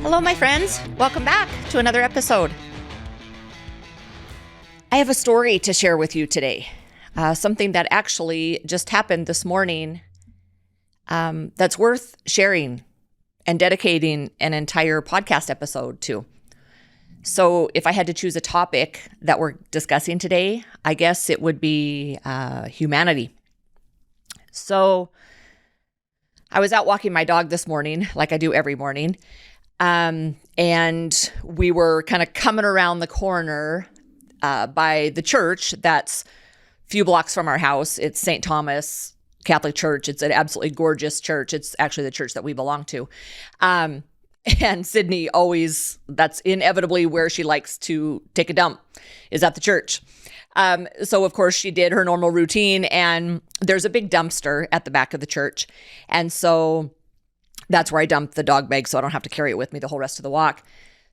Hello, my friends. Welcome back to another episode. I have a story to share with you today. Something that actually just happened this morning that's worth sharing and dedicating an entire podcast episode to. So if I had to choose a topic that we're discussing today, I guess it would be humanity. So I was out walking my dog this morning, like I do every morning. And we were kind of coming around the corner by the church that's a few blocks from our house. It's St. Thomas Catholic Church. It's an absolutely gorgeous church. It's actually the church that we belong to. And Sydney that's inevitably where she likes to take a dump, is at the church. So of course she did her normal routine, and there's a big dumpster at the back of the church. And so that's where I dumped the dog bag so I don't have to carry it with me the whole rest of the walk.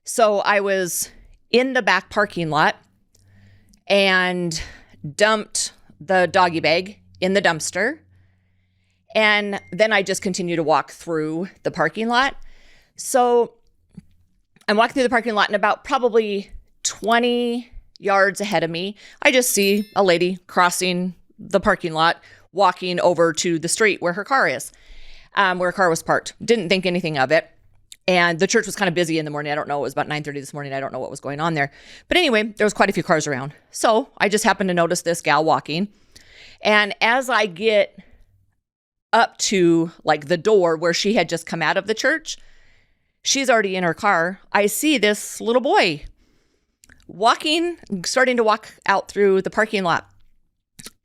So I was in the back parking lot and dumped the doggy bag in the dumpster. And then I just continue to walk through the parking lot. So I'm walking through the parking lot, and about probably 20 yards ahead of me, I just see a lady crossing the parking lot, walking over to the street where her car is. Where a car was parked. Didn't think anything of it. And the church was kind of busy in the morning. I don't know. It was about 9:30 this morning. I don't know what was going on there. But anyway, there was quite a few cars around. So I just happened to notice this gal walking. And as I get up to like the door where she had just come out of the church, she's already in her car. I see this little boy starting to walk out through the parking lot.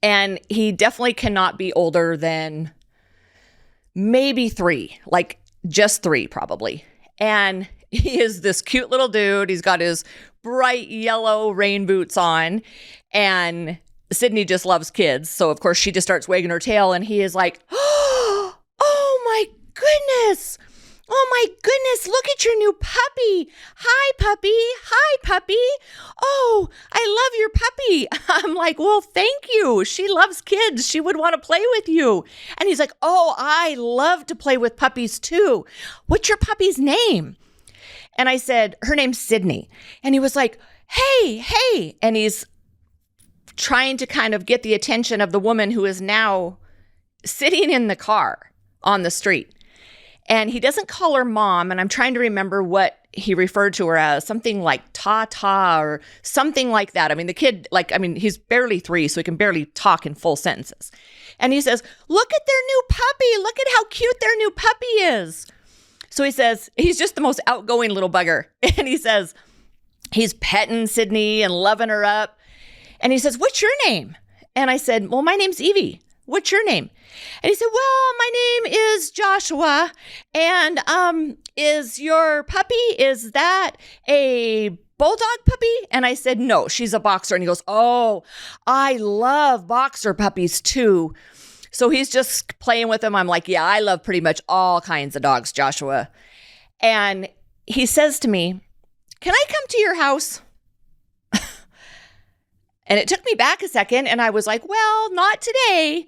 And he definitely cannot be older than maybe 3, like just 3 probably. And he is this cute little dude. He's got his bright yellow rain boots on, and Sydney just loves kids. So of course she just starts wagging her tail, and he is like, oh my goodness. Oh my goodness, look at your new puppy. Hi, puppy. Hi, puppy. Oh, I love your puppy. I'm like, well, thank you. She loves kids. She would want to play with you. And he's like, oh, I love to play with puppies too. What's your puppy's name? And I said, her name's Sydney. And he was like, hey. And he's trying to kind of get the attention of the woman who is now sitting in the car on the street. And he doesn't call her mom, and I'm trying to remember what he referred to her as, something like ta-ta or something like that. I mean, the kid, he's barely 3, so he can barely talk in full sentences. And he says, look at their new puppy. Look at how cute their new puppy is. So he says, he's just the most outgoing little bugger. And he says, he's petting Sydney and loving her up. And he says, what's your name? And I said, well, my name's Evie. What's your name? And he said, well, my name is Joshua. And is your puppy, is that a bulldog puppy? And I said, no, she's a boxer. And he goes, oh, I love boxer puppies too. So he's just playing with them. I'm like, yeah, I love pretty much all kinds of dogs, Joshua. And he says to me, can I come to your house? And it took me back a second, and I was like, well, not today.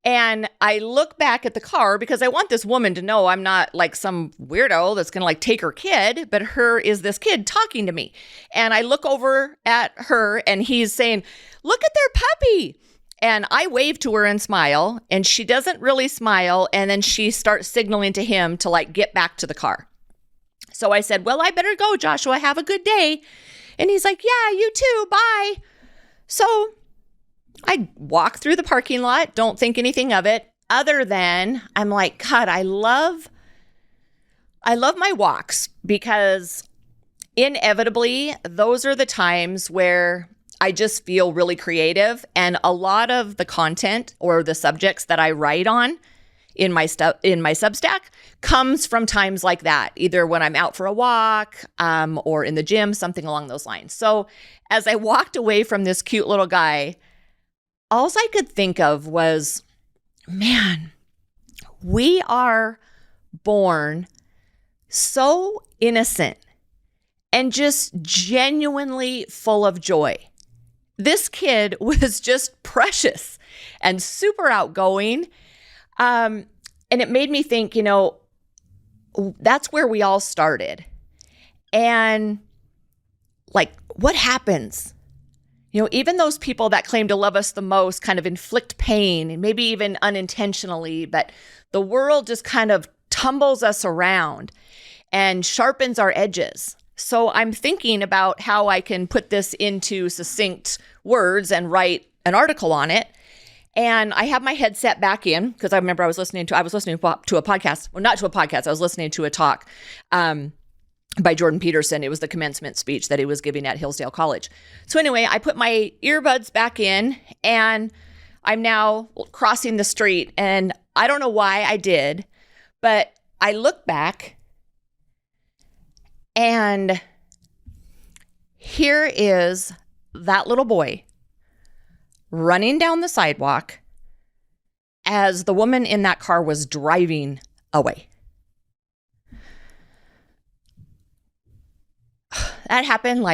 And I look back at the car because I want this woman to know I'm not like some weirdo that's going to like take her kid, but this kid talking to me. And I look over at her, and he's saying, look at their puppy. And I wave to her and smile, and she doesn't really smile. And then she starts signaling to him to like get back to the car. So I said, well, I better go, Joshua. Have a good day. And he's like, yeah, you too. Bye. So I walk through the parking lot, don't think anything of it, other than I'm like, God, I love my walks, because inevitably those are the times where I just feel really creative. And a lot of the content or the subjects that I write on in my Substack comes from times like that, either when I'm out for a walk or in the gym, something along those lines. So as I walked away from this cute little guy, all I could think of was, man, we are born so innocent and just genuinely full of joy. This kid was just precious and super outgoing. And it made me think, that's where we all started. And like, what happens? Even those people that claim to love us the most kind of inflict pain, and maybe even unintentionally, but the world just kind of tumbles us around and sharpens our edges. So I'm thinking about how I can put this into succinct words and write an article on it. And I have my headset back in because I remember I was listening to a podcast. Well, not to a podcast. I was listening to a talk by Jordan Peterson. It was the commencement speech that he was giving at Hillsdale College. So anyway, I put my earbuds back in and I'm now crossing the street. And I don't know why I did, but I look back and here is that little boy running down the sidewalk as the woman in that car was driving away. That happened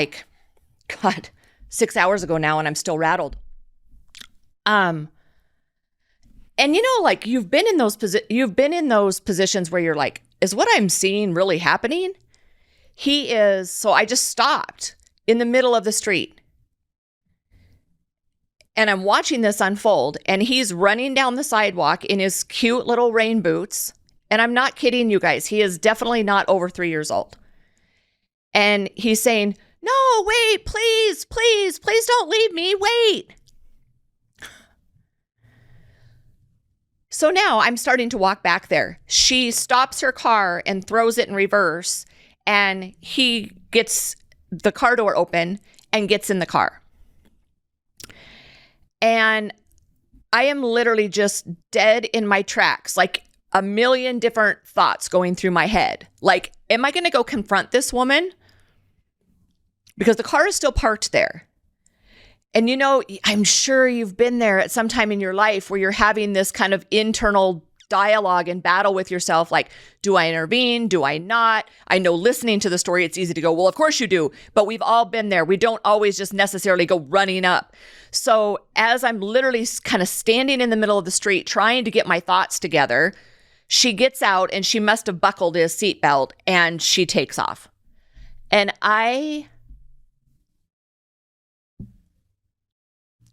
6 hours ago now, and I'm still rattled. And you've been in those positions where you're like, is what I'm seeing really happening? He is. So I just stopped in the middle of the street. And I'm watching this unfold, and he's running down the sidewalk in his cute little rain boots. And I'm not kidding you guys. He is definitely not over 3 years old. And he's saying, no, wait, please, please, please don't leave me. Wait. So now I'm starting to walk back there. She stops her car and throws it in reverse. And he gets the car door open and gets in the car. And I am literally just dead in my tracks, like a million different thoughts going through my head. Like, am I going to go confront this woman? Because the car is still parked there. And I'm sure you've been there at some time in your life where you're having this kind of internal dialogue and battle with yourself. Like, do I intervene? Do I not? I know listening to the story, it's easy to go, well, of course you do. But we've all been there. We don't always just necessarily go running up. So as I'm literally kind of standing in the middle of the street, trying to get my thoughts together, she gets out and she must have buckled his seatbelt and she takes off. And I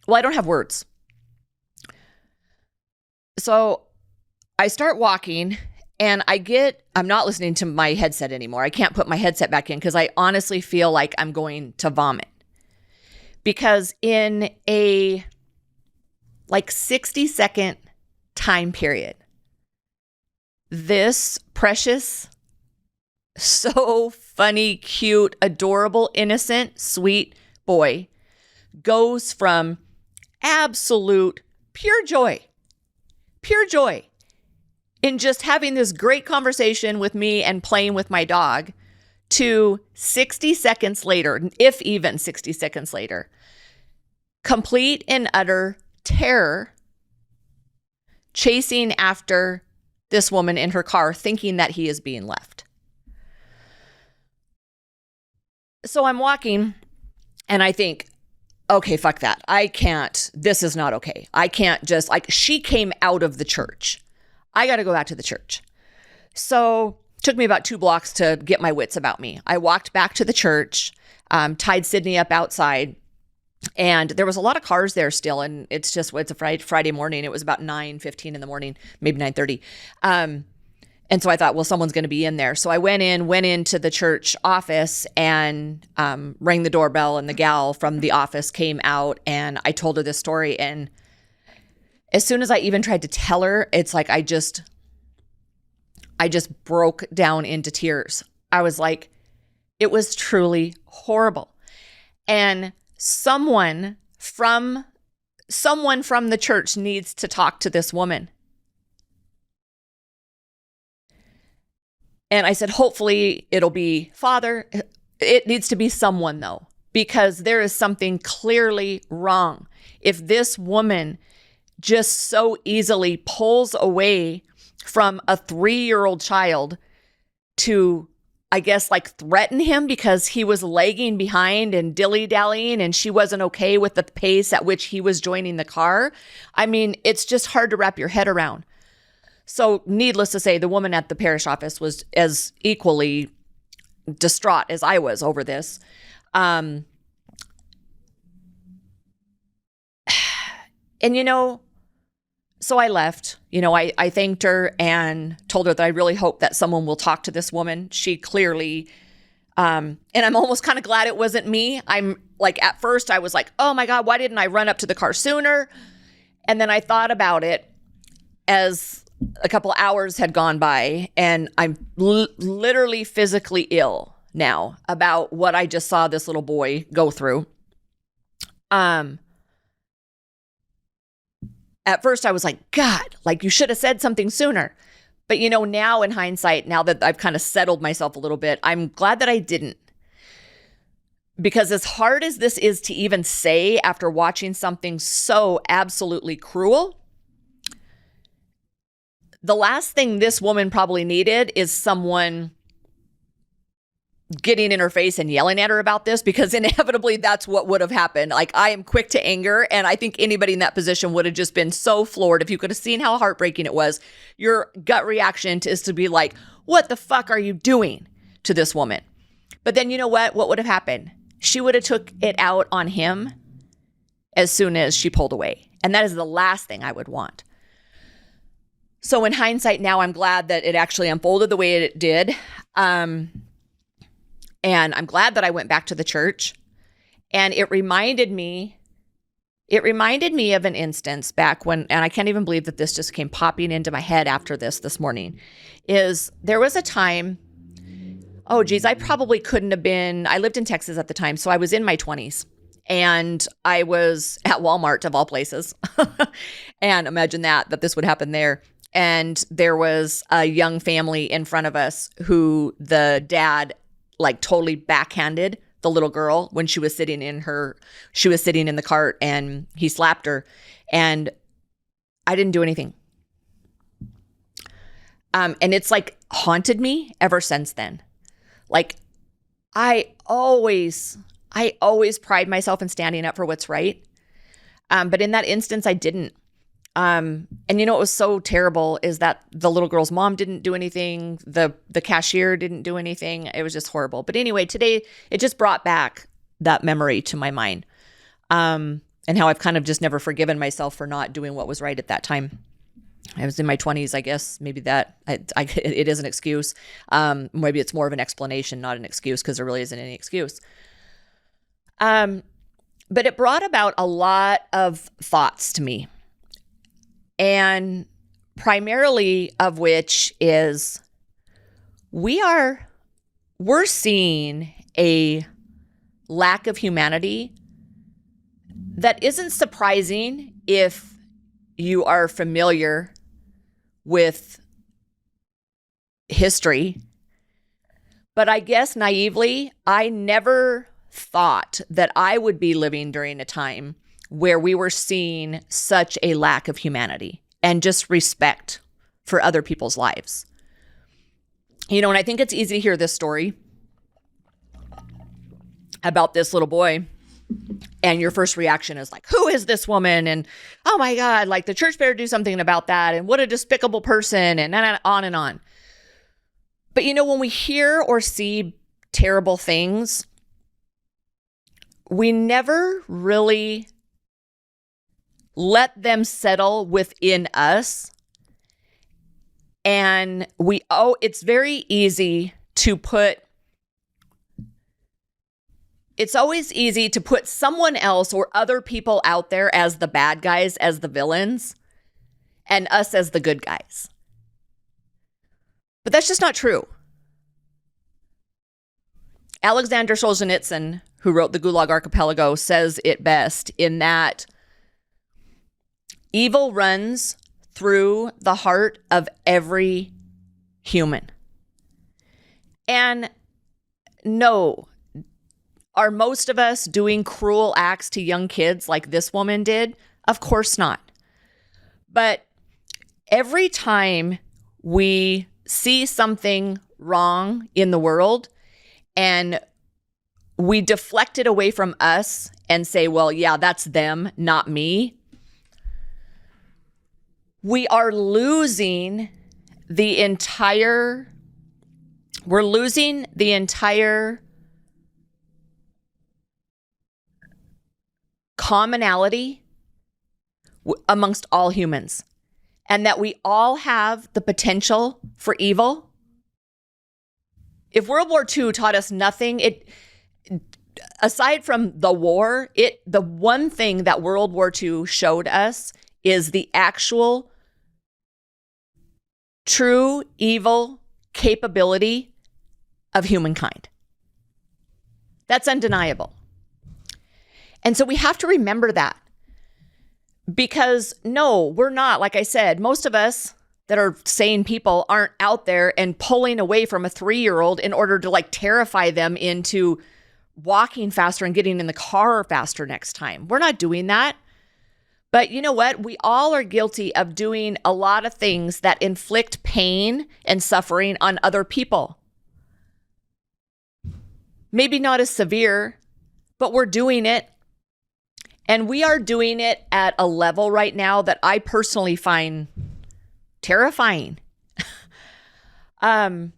don't have words. So I start walking and I'm not listening to my headset anymore. I can't put my headset back in because I honestly feel like I'm going to vomit. Because in a 60-second time period, this precious, so funny, cute, adorable, innocent, sweet boy goes from absolute pure joy in just having this great conversation with me and playing with my dog to 60 seconds later, if even 60 seconds later, complete and utter terror, chasing after this woman in her car, thinking that he is being left. So I'm walking and I think, okay, fuck that. I can't, this is not okay. I can't just, she came out of the church. I got to go back to the church. So it took me about 2 blocks to get my wits about me. I walked back to the church, tied Sydney up outside, and there was a lot of cars there still. And it's a Friday morning. It was about 9:15 in the morning, maybe 9:30. And so I thought, well, someone's going to be in there. So I went into the church office and rang the doorbell, and the gal from the office came out, and I told her this story. And as soon as I even tried to tell her, it's like I just broke down into tears. I was like, it was truly horrible. And someone from the church needs to talk to this woman. And I said, hopefully it'll be Father. It needs to be someone, though, because there is something clearly wrong. If this woman just so easily pulls away from a 3-year-old child to, I guess, threaten him because he was lagging behind and dilly-dallying and she wasn't okay with the pace at which he was joining the car. I mean, it's just hard to wrap your head around. So needless to say, the woman at the parish office was as equally distraught as I was over this. And, so I left. I thanked her and told her that I really hope that someone will talk to this woman. She clearly, and I'm almost kind of glad it wasn't me. I'm like, at first I was like, oh my God, why didn't I run up to the car sooner? And then I thought about it as a couple hours had gone by, and I'm literally physically ill now about what I just saw this little boy go through. At first I was like, God, like you should have said something sooner. But now in hindsight, now that I've kind of settled myself a little bit, I'm glad that I didn't. Because as hard as this is to even say after watching something so absolutely cruel, the last thing this woman probably needed is someone getting in her face and yelling at her about this, because inevitably that's what would have happened. Like, I am quick to anger, and I think anybody in that position would have just been so floored. If you could have seen how heartbreaking it was, your gut reaction is to be like, what the fuck are you doing to this woman? But then you know what? What would have happened? She would have took it out on him as soon as she pulled away. And that is the last thing I would want. So in hindsight now, I'm glad that it actually unfolded the way it did. And I'm glad that I went back to the church. And it reminded me of an instance back when, and I can't even believe that this just came popping into my head after this morning, is there was a time, I probably couldn't have been, I lived in Texas at the time, so I was in my 20s. And I was at Walmart, of all places. And imagine that this would happen there. And there was a young family in front of us who the dad like totally backhanded the little girl when she was sitting in the cart, and he slapped her, and I didn't do anything. And it's like haunted me ever since then. Like I always pride myself in standing up for what's right. But in that instance, I didn't. And what was so terrible is that the little girl's mom didn't do anything. The cashier didn't do anything. It was just horrible. But anyway, today it just brought back that memory to my mind. And how I've kind of just never forgiven myself for not doing what was right at that time. I was in my 20s, I guess. Maybe it is an excuse. Maybe it's more of an explanation, not an excuse, because there really isn't any excuse. But it brought about a lot of thoughts to me. And primarily of which is we're seeing a lack of humanity that isn't surprising if you are familiar with history. But I guess naively, I never thought that I would be living during a time where we were seeing such a lack of humanity and just respect for other people's lives. And I think it's easy to hear this story about this little boy, and your first reaction is like, who is this woman? And oh my God, like the church better do something about that. And what a despicable person, and on and on. But when we hear or see terrible things, we never really let them settle within us. And it's very easy to it's always easy to put someone else or other people out there as the bad guys, as the villains, and us as the good guys. But that's just not true. Alexander Solzhenitsyn, who wrote the Gulag Archipelago, says it best in that evil runs through the heart of every human. And no, are most of us doing cruel acts to young kids like this woman did? Of course not. But every time we see something wrong in the world and we deflect it away from us and say, well, yeah, that's them, not me, we are losing the entire We're losing the entire commonality amongst all humans, and that we all have the potential for evil. If World War II taught us nothing, aside from the war, the one thing that World War II showed us is the actual true evil capability of humankind. That's undeniable. And so we have to remember that. Because no, we're not, like I said, most of us that are sane people aren't out there and pulling away from a 3-year-old in order to like terrify them into walking faster and getting in the car faster next time. We're not doing that. But you know what? We all are guilty of doing a lot of things that inflict pain and suffering on other people. Maybe not as severe, but we're doing it. And we are doing it at a level right now that I personally find terrifying. The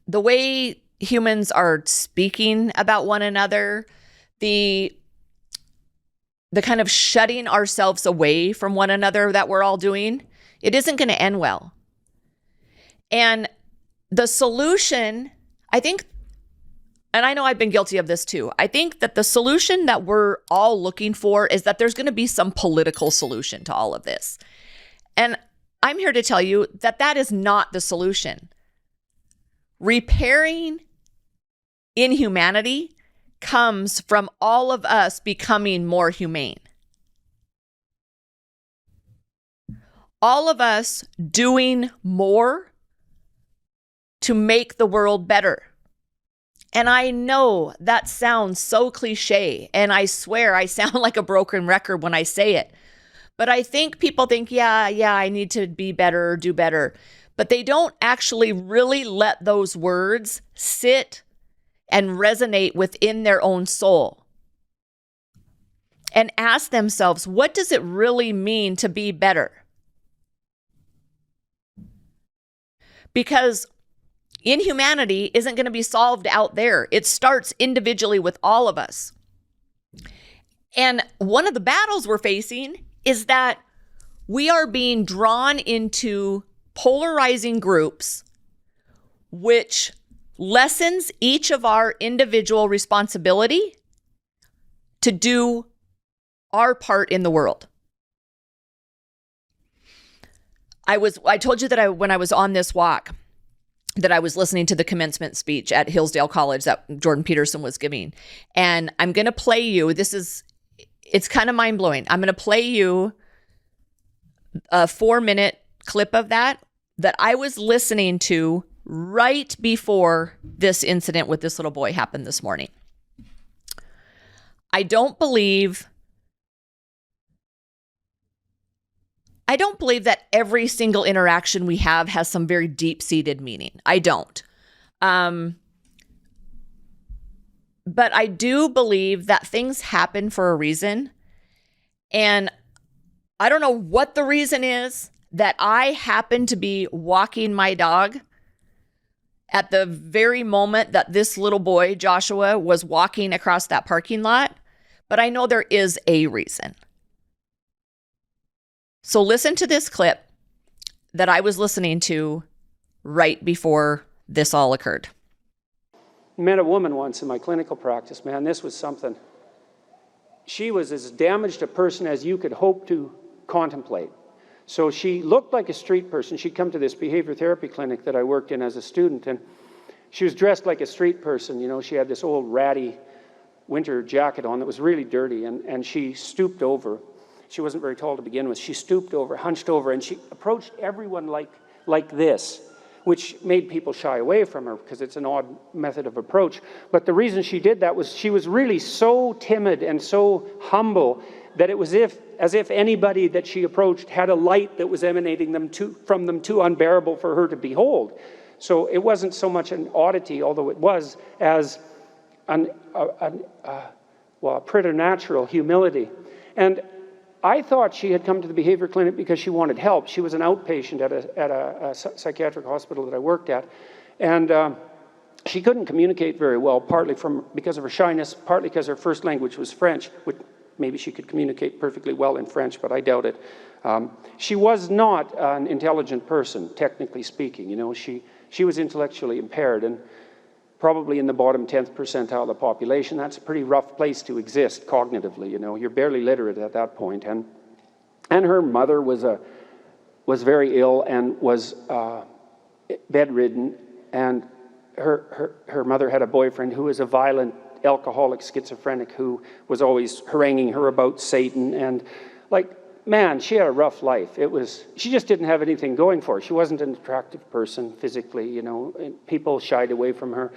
way humans are speaking about one another, the kind of shutting ourselves away from one another that we're all doing, it isn't going to end well. And the solution, I think, and I know I've been guilty of this too, I think that the solution that we're all looking for is that there's going to be some political solution to all of this. And I'm here to tell you that that is not the solution. Repairing inhumanity comes from all of us becoming more humane. All of us doing more to make the world better. And I know that sounds so cliche, and I swear I sound like a broken record when I say it. But I think people think, yeah, I need to be better, do better. But they don't actually really let those words sit and resonate within their own soul. And ask themselves, what does it really mean to be better? Because inhumanity isn't going to be solved out there. It starts individually with all of us. And one of the battles we're facing is that we are being drawn into polarizing groups, which lessens each of our individual responsibility to do our part in the world. I told you that when I was on this walk, that I was listening to the commencement speech at Hillsdale College that Jordan Peterson was giving. And I'm going to play you, it's kind of mind-blowing. I'm going to play you a 4-minute clip of that I was listening to right before this incident with this little boy happened this morning. I don't believe that every single interaction we have has some very deep-seated meaning. I don't. But I do believe that things happen for a reason. And I don't know what the reason is that I happen to be walking my dog at the very moment that this little boy, Joshua, was walking across that parking lot. But I know there is a reason. So listen to this clip that I was listening to right before this all occurred. I met a woman once in my clinical practice, man, this was something. She was as damaged a person as you could hope to contemplate. So she looked like a street person. She'd come to this behavior therapy clinic that I worked in as a student, and she was dressed like a street person. You know, she had this old ratty winter jacket on that was really dirty, and she stooped over. She wasn't very tall to begin with. She stooped over, hunched over, and she approached everyone like this, which made people shy away from her because it's an odd method of approach. But the reason she did that was she was really so timid and so humble that it was as if anybody that she approached had a light that was emanating from them too unbearable for her to behold. So it wasn't so much an oddity, although it was, as a preternatural humility. And I thought she had come to the behavior clinic because she wanted help. She was an outpatient at a psychiatric hospital that I worked at. And she couldn't communicate very well, partly because of her shyness, partly because her first language was French, which maybe she could communicate perfectly well in French, but I doubt it. She was not an intelligent person, technically speaking. You know, she was intellectually impaired, and probably in the bottom 10th percentile of the population. That's a pretty rough place to exist cognitively. You know, you're barely literate at that point. And her mother was very ill and was bedridden, and her mother had a boyfriend who was a violent alcoholic schizophrenic who was always haranguing her about Satan. And like, man, she had a rough life. She just didn't have anything going for her. She wasn't an attractive person physically, you know, and people shied away from her.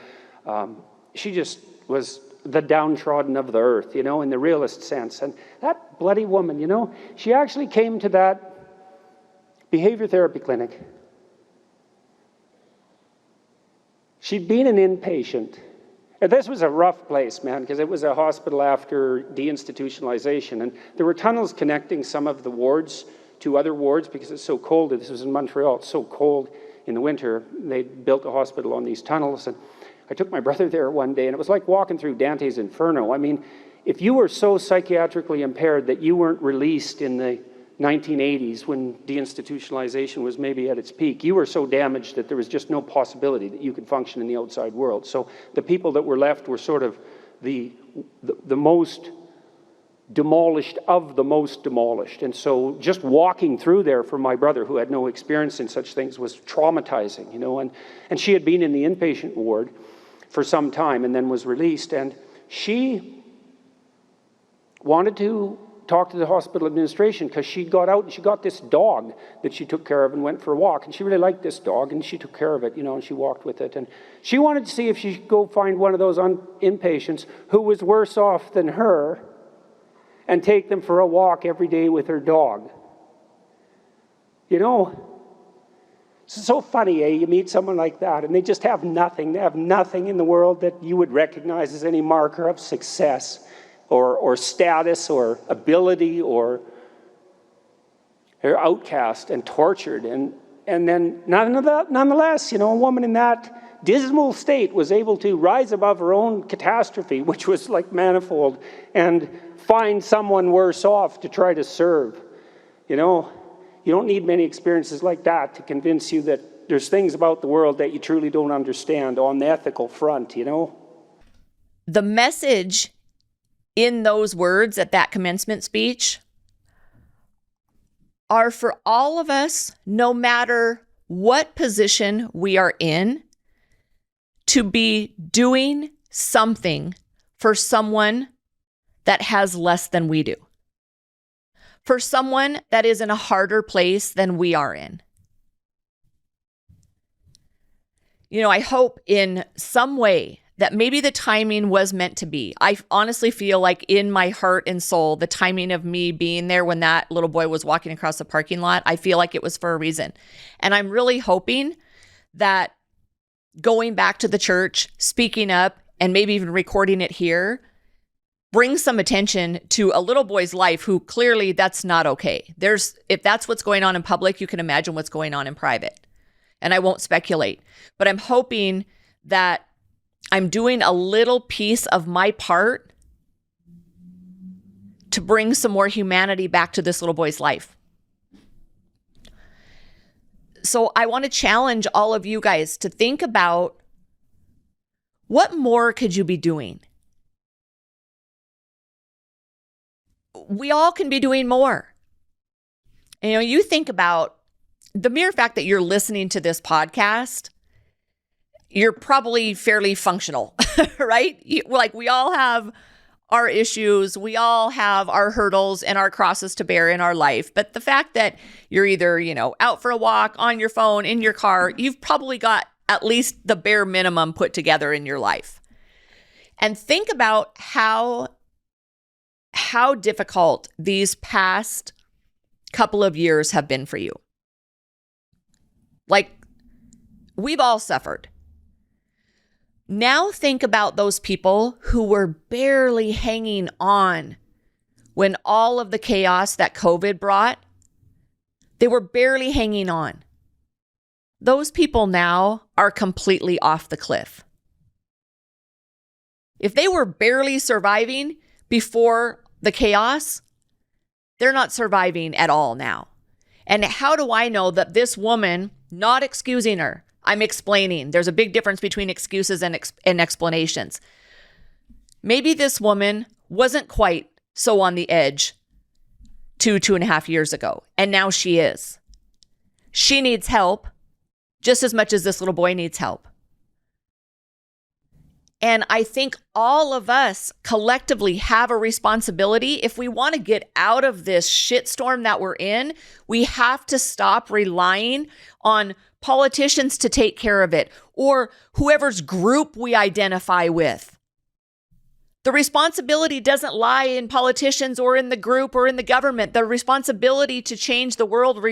She just was the downtrodden of the earth, you know, in the realest sense. And that bloody woman, you know, she actually came to that behavior therapy clinic. She'd been an inpatient. And this was a rough place, man, because it was a hospital after deinstitutionalization. And there were tunnels connecting some of the wards to other wards because it's so cold. This was in Montreal. It's so cold in the winter. They built a hospital on these tunnels. And I took my brother there one day, and it was like walking through Dante's Inferno. I mean, if you were so psychiatrically impaired that you weren't released in the 1980s when deinstitutionalization was maybe at its peak, you were so damaged that there was just no possibility that you could function in the outside world. So the people that were left were sort of the most demolished of the most demolished. And so just walking through there for my brother, who had no experience in such things, was traumatizing, you know. And she had been in the inpatient ward for some time and then was released. And she wanted to talk to the hospital administration because she got out and she got this dog that she took care of and went for a walk. And she really liked this dog and she took care of it, you know, and she walked with it. And she wanted to see if she could go find one of those inpatients who was worse off than her and take them for a walk every day with her dog. You know, it's so funny, eh? You meet someone like that and they just have nothing. They have nothing in the world that you would recognize as any marker of success or status or ability, or they're outcast and tortured. And then nonetheless, you know, a woman in that dismal state was able to rise above her own catastrophe, which was like manifold, and find someone worse off to try to serve. You know, you don't need many experiences like that to convince you that there's things about the world that you truly don't understand on the ethical front, you know? The message in those words at that commencement speech are for all of us, no matter what position we are in, to be doing something for someone that has less than we do, for someone that is in a harder place than we are in. You know, I hope in some way that maybe the timing was meant to be. I honestly feel like in my heart and soul, the timing of me being there when that little boy was walking across the parking lot, I feel like it was for a reason. And I'm really hoping that going back to the church, speaking up, and maybe even recording it here, brings some attention to a little boy's life who clearly that's not okay. If that's what's going on in public, you can imagine what's going on in private. And I won't speculate, but I'm hoping that I'm doing a little piece of my part to bring some more humanity back to this little boy's life. So I want to challenge all of you guys to think about what more could you be doing? We all can be doing more. And, you know, you think about the mere fact that you're listening to this podcast, you're probably fairly functional, right? We all have our issues, we all have our hurdles and our crosses to bear in our life. But the fact that you're either, you know, out for a walk, on your phone, in your car, you've probably got at least the bare minimum put together in your life. And think about how difficult these past couple of years have been for you. Like, we've all suffered. Now think about those people who were barely hanging on when all of the chaos that COVID brought, they were barely hanging on. those people now are completely off the cliff. If they were barely surviving before the chaos, they're not surviving at all now. And how do I know that this woman, not excusing her, I'm explaining. There's a big difference between excuses and explanations. Maybe this woman wasn't quite so on the edge 2.5 years ago, and now she is. She needs help just as much as this little boy needs help. And I think all of us collectively have a responsibility. If we want to get out of this shitstorm that we're in, we have to stop relying on politicians to take care of it or whoever's group we identify with. The responsibility doesn't lie in politicians or in the group or in the government. The responsibility to change the world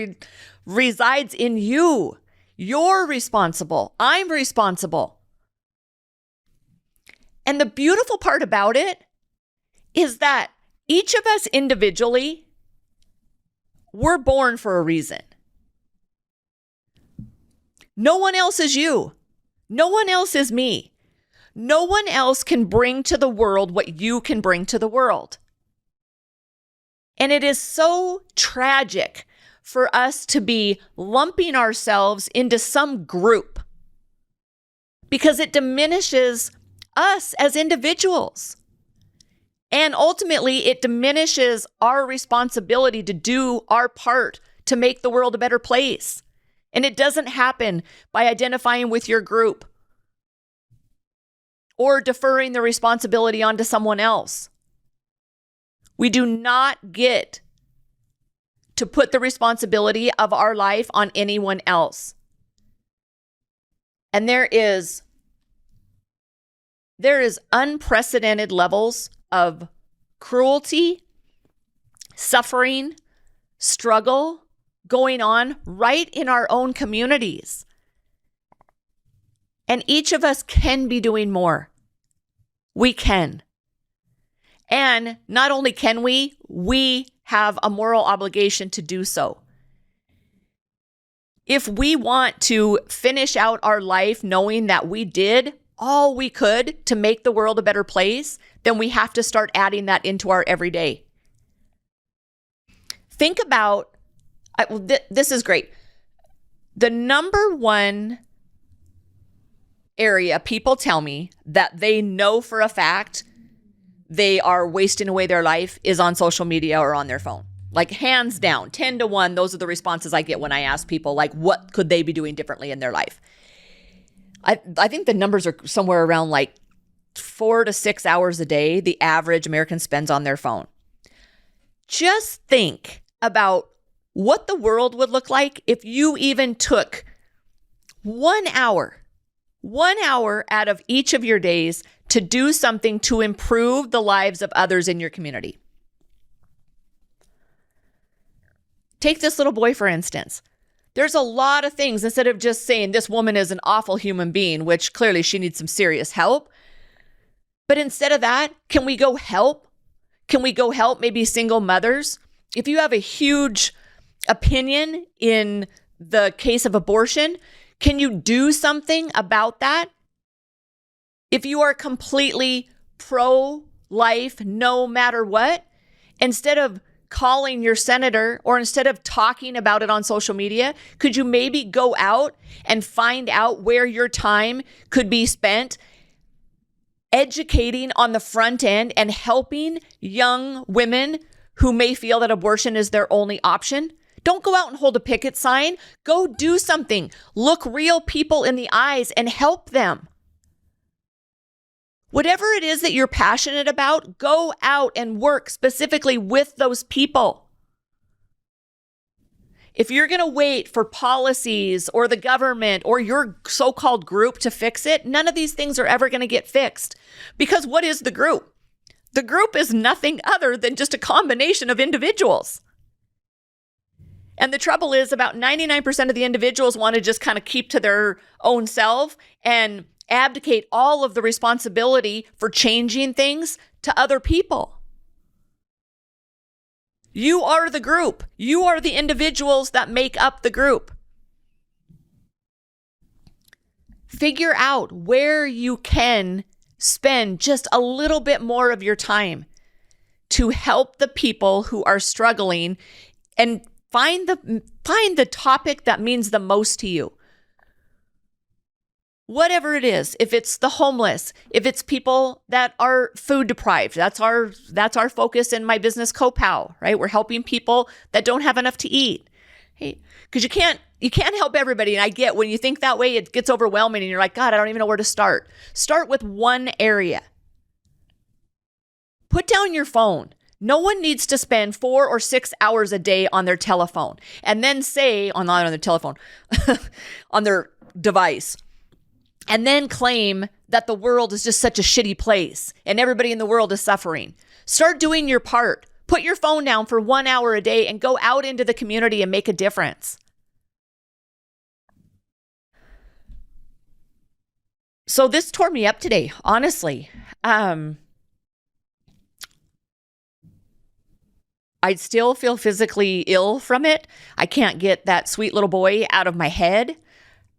resides in you. You're responsible. I'm responsible. And the beautiful part about it is that each of us individually, we're born for a reason. No one else is you. No one else is me. No one else can bring to the world what you can bring to the world. And it is so tragic for us to be lumping ourselves into some group because it diminishes us as individuals. And ultimately, it diminishes our responsibility to do our part to make the world a better place. And it doesn't happen by identifying with your group or deferring the responsibility onto someone else. We do not get to put the responsibility of our life on anyone else. And there is unprecedented levels of cruelty, suffering, struggle going on right in our own communities. And each of us can be doing more. We can. And not only can we have a moral obligation to do so. If we want to finish out our life knowing that we did all we could to make the world a better place, then we have to start adding that into our everyday. Think about, this is great. The number one area people tell me that they know for a fact they are wasting away their life is on social media or on their phone. Like hands down, 10-1, those are the responses I get when I ask people, like, what could they be doing differently in their life? I think the numbers are somewhere around like 4 to 6 hours a day the average American spends on their phone. Just think about what the world would look like if you even took 1 hour out of each of your days to do something to improve the lives of others in your community. Take this little boy, for instance. There's a lot of things, instead of just saying this woman is an awful human being, which clearly she needs some serious help. But instead of that, can we go help? Can we go help maybe single mothers? If you have a huge opinion in the case of abortion, can you do something about that? If you are completely pro-life, no matter what, instead of calling your senator or instead of talking about it on social media, could you maybe go out and find out where your time could be spent educating on the front end and helping young women who may feel that abortion is their only option? Don't go out and hold a picket sign. Go do something. Look real people in the eyes and help them. Whatever it is that you're passionate about, go out and work specifically with those people. If you're going to wait for policies or the government or your so-called group to fix it, none of these things are ever going to get fixed. Because what is the group? The group is nothing other than just a combination of individuals. And the trouble is about 99% of the individuals want to just kind of keep to their own self and abdicate all of the responsibility for changing things to other people. You are the group. You are the individuals that make up the group. Figure out where you can spend just a little bit more of your time to help the people who are struggling, and find the topic that means the most to you. Whatever it is, if it's the homeless, if it's people that are food deprived, that's our focus in my business, CoPow, right? We're helping people that don't have enough to eat. Hey, because you can't help everybody. And I get when you think that way, it gets overwhelming and you're like, God, I don't even know where to start. Start with one area. Put down your phone. No one needs to spend 4 or 6 hours a day on their telephone and then say, not on their telephone, on their device, and then claim that the world is just such a shitty place and everybody in the world is suffering. Start doing your part. Put your phone down for 1 hour a day and go out into the community and make a difference. So this tore me up today, honestly. I still feel physically ill from it. I can't get that sweet little boy out of my head.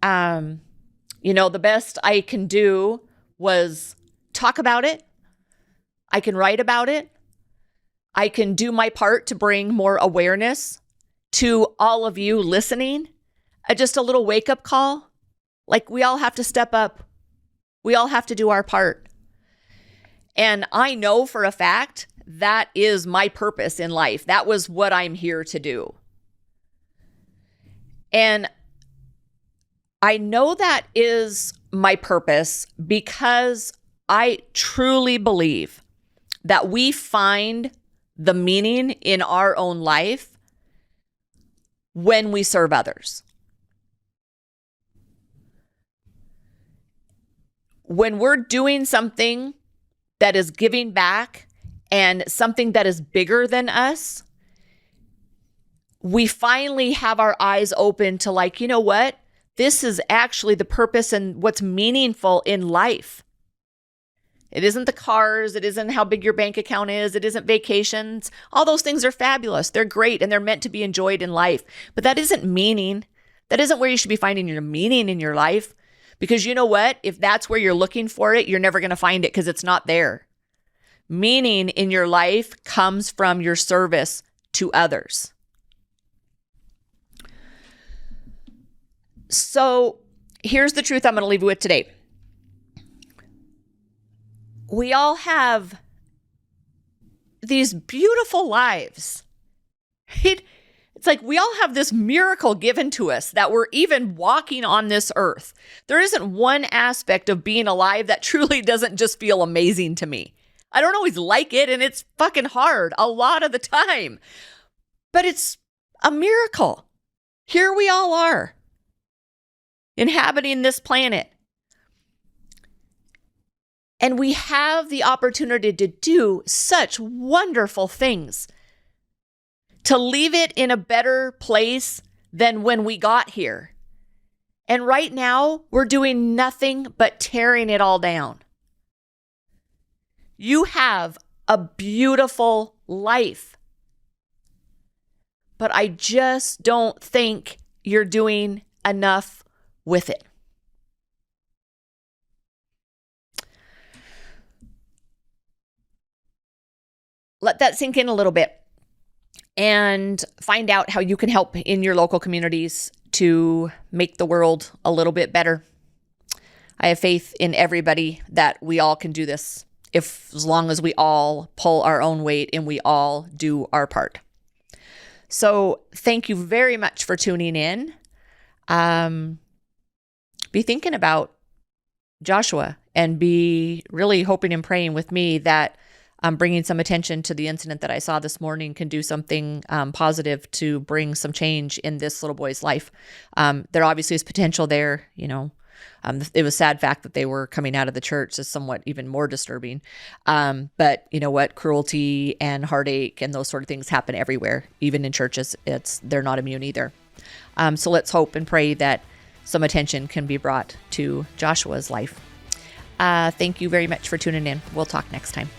The best I can do was talk about it. I can write about it. I can do my part to bring more awareness to all of you listening. Just a little wake-up call. Like, we all have to step up. We all have to do our part. And I know for a fact that is my purpose in life. That was what I'm here to do. And I know that is my purpose because I truly believe that we find the meaning in our own life when we serve others. When we're doing something that is giving back and something that is bigger than us, we finally have our eyes open to, like, you know what? This is actually the purpose and what's meaningful in life. It isn't the cars. It isn't how big your bank account is. It isn't vacations. All those things are fabulous. They're great and they're meant to be enjoyed in life. But that isn't meaning. That isn't where you should be finding your meaning in your life. Because you know what? If that's where you're looking for it, you're never going to find it because it's not there. Meaning in your life comes from your service to others. So here's the truth I'm going to leave you with today. We all have these beautiful lives. It's like we all have this miracle given to us that we're even walking on this earth. There isn't one aspect of being alive that truly doesn't just feel amazing to me. I don't always like it, and it's fucking hard a lot of the time. But it's a miracle. Here we all are, inhabiting this planet. And we have the opportunity to do such wonderful things, to leave it in a better place than when we got here. And right now, we're doing nothing but tearing it all down. You have a beautiful life, but I just don't think you're doing enough with it. Let that sink in a little bit and find out how you can help in your local communities to make the world a little bit better. I have faith in everybody that we all can do this, as long as we all pull our own weight and we all do our part. So thank you very much for tuning in. Be thinking about Joshua and be really hoping and praying with me that bringing some attention to the incident that I saw this morning can do something positive to bring some change in this little boy's life. There obviously is potential there, It was a sad fact that they were coming out of the church is somewhat even more disturbing. But you know what? Cruelty and heartache and those sort of things happen everywhere, even in churches. They're not immune either. So let's hope and pray that some attention can be brought to Joshua's life. Thank you very much for tuning in. We'll talk next time.